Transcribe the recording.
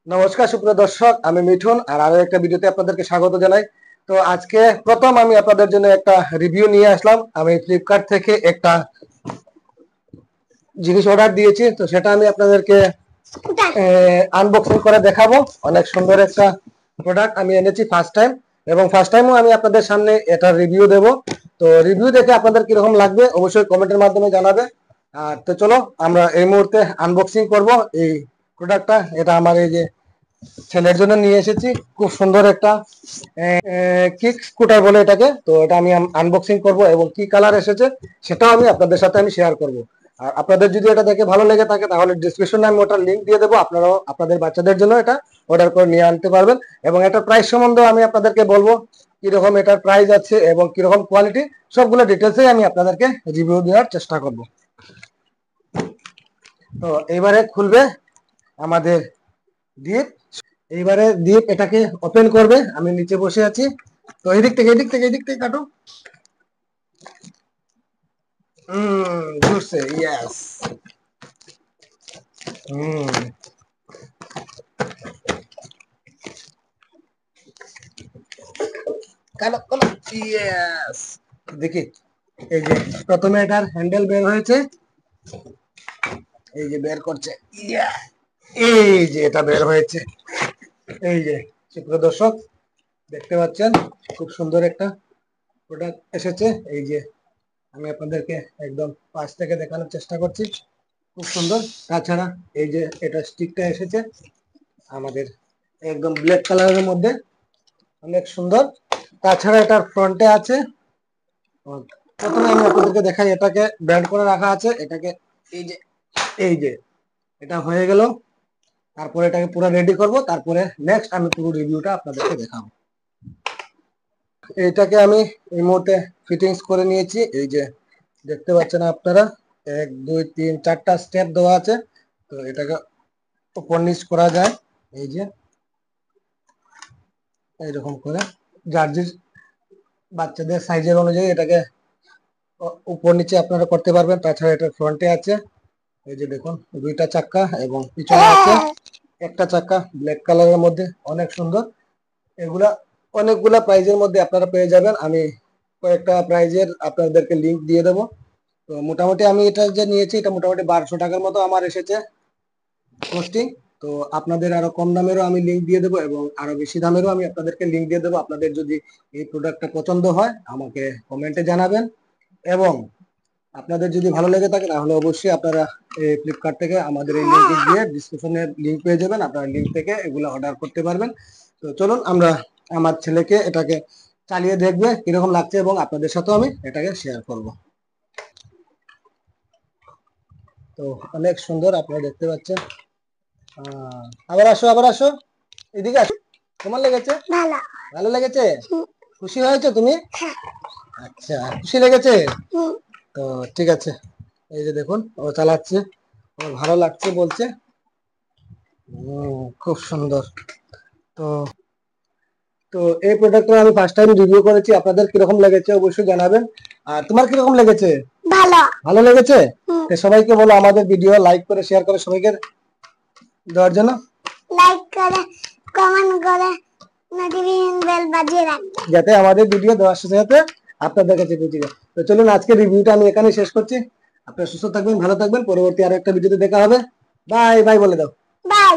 নমস্কার সুপ্রিয় দর্শক, আমি মিঠুন আর আরো একটা ভিডিওতে আপনাদেরকে স্বাগত জানাই। তো আজকে প্রথম আমি আপনাদের জন্য একটা রিভিউ নিয়ে আসলাম। আমি ফ্লিপকার্ট থেকে একটা জিনিস অর্ডার দিয়েছি, তো সেটা আমি আপনাদেরকে আনবক্সিং করে দেখাবো। অনেক সুন্দর একটা প্রোডাক্ট আমি এনেছি ফার্স্ট টাইম, এবং ফার্স্ট টাইমও আমি আপনাদের সামনে এটা রিভিউ দেব। তো রিভিউ দেখে আপনাদের কিরকম লাগবে অবশ্যই কমেন্টের মাধ্যমে জানাবে। আর তো চলো আমরা এই মুহূর্তে আনবক্সিং করব এই প্রোডাক্টটা। এটা আমার এই যে ছেলের জন্য নিয়ে এসেছি, খুব সুন্দর একটা কিক স্কুটার বলে এটাকে। তো এটা আমি আনবক্সিং করব এবং কি কালার এসেছে সেটাও আমি আপনাদের সাথে আমি শেয়ার করব। আর আপনাদের যদি এটা দেখে ভালো লেগে থাকে তাহলে ডিসক্রিপশনে আমি ওটার লিঙ্ক দিয়ে দেবো, আপনারাও আপনাদের বাচ্চাদের জন্য এটা অর্ডার করে নিয়ে আনতে পারবেন। এবং এটার প্রাইস সম্বন্ধে আমি আপনাদেরকে বলবো, কিরকম এটার প্রাইস আছে এবং কিরকম কোয়ালিটি, সবগুলো ডিটেলসে আমি আপনাদেরকে রিভিউ দেওয়ার চেষ্টা করব। তো এইবারে খুলবে আমাদের দীপ। এইবারে দীপ এটাকে ওপেন করবে। আমি নিচে বসে আছি, তো এদিক থেকে কাটো। ঘুরছে, ইয়েস। কালো কালো, ইয়েস। দেখি, এই যে প্রথমে এটার হ্যান্ডেল বের হয়েছে, এই যে বের করছে, ইয়া, এই যে এটা বের হয়েছে। এই যে সুপ্রিয় দর্শক দেখতে পাচ্ছেন, খুব সুন্দর একটা প্রোডাক্ট এসেছে। এই যে আমি আপনাদেরকে একদম পাশ থেকে দেখানোর চেষ্টা করছি, খুব সুন্দর। তাছাড়া এই যে এটা স্টিকটা এসেছে আমাদের একদম ব্ল্যাক কালারের মধ্যে, অনেক সুন্দর। তাছাড়া এটার ফ্রন্টে আছে, প্রথমে আমি আপনাদেরকে দেখাই, এটাকে ব্যান্ড করে রাখা আছে। এটাকে এই যে এটা হয়ে গেল, তারপরে এটাকে পুরো রেডি করব, তারপরে নেক্সট আমি পুরো রিভিউটা আপনাদেরকে দেখাবো। এইটাকে আমি এই মুহূর্তে ফিটিংস করে নিয়েছি। এই যে দেখতে পাচ্ছেন আপনারা, 1 2 3 4টা স্টেপ দেওয়া আছে। তো এটাকে উপর নিচ করা যায়, এই যে এইরকম করে, যার যে বাচ্চাদের সাইজের অনুযায়ী এটাকে উপর নিচে আপনারা করতে পারবেন। তাছাড়া এটা ফ্রন্টে আছে, এই যে দেখুন, 2টা চাকা, এবং পিছনে আছে একটা চাকা ব্ল্যাক কালারের মধ্যে, অনেক সুন্দর। এগুলা অনেকগুলা প্রাইজের মধ্যে আপনারা পেয়ে যাবেন। আমি কয়েকটা প্রাইজের আপনাদেরকে লিংক দিয়ে দেবো। তো মোটামুটি আমি এটা যে নিয়েছি, এটা মোটামুটি 1200 টাকার মতো আমার এসেছে পোস্টিং। তো আপনাদের আরো কম দামেরও আমি লিংক দিয়ে দেবো, এবং আরো বেশি দামেরও আমি আপনাদেরকে লিংক দিয়ে দেবো। আপনাদের যদি এই প্রোডাক্টটা পছন্দ হয় আমাকে কমেন্টে জানাবেন, এবং আপনাদের যদি ভালো লেগে থাকে তাহলে অবশ্যই আপনারা ফ্লিপকার্ট থেকে আমাদের এই লিঙ্কে গিয়ে ডিসক্রিপশনে লিঙ্ক পেয়ে যাবেন, আপনারা লিঙ্ক থেকে এগুলো অর্ডার করতে পারবেন। তো চলুন আমরা আমার ছেলেকে এটাকে চালিয়ে দেখবে কিরকম লাগছে, এবং আপনাদের সাথেও আমি এটাকে শেয়ার করব। তো অনেক সুন্দর, আপনারা দেখতে পাচ্ছেন। আবার আসো, এদিকে আসো। কেমন লেগেছে? ভালো লেগেছে? খুশি হয়েছে তুমি? আচ্ছা, খুশি লেগেছে। তো ঠিক আছে, এই যে দেখুন ও চালাচ্ছে, ওর ভালো লাগছে বলছে। খুব সুন্দর। তো তো এই প্রোডাক্টটা আমি ফার্স্ট টাইম রিভিউ করেছি, আপনাদের কিরকম লেগেছে অবশ্যই জানাবেন। আর তোমার কিরকম লেগেছে? ভালো লেগেছে। তো সবাইকে বলো আমাদের ভিডিও লাইক করে শেয়ার করে সবাইকে দেওয়ার জন্য, লাইক করে কমেন্ট করে নোটিফিকেশন বেল বাজিয়ে রাখবেন, যাতে আমাদের ভিডিও দেওয়ার সাথে সাথে আপনাদের কাছে পৌঁছে যায়। তো চলুন আজকে রিভিউটা আমি এখানেই শেষ করছি। আপনারা সুস্থ থাকবেন, ভালো থাকবেন, পরবর্তী আরো একটা ভিডিওতে দেখা হবে। বাই বাই বলে দাও। বাই।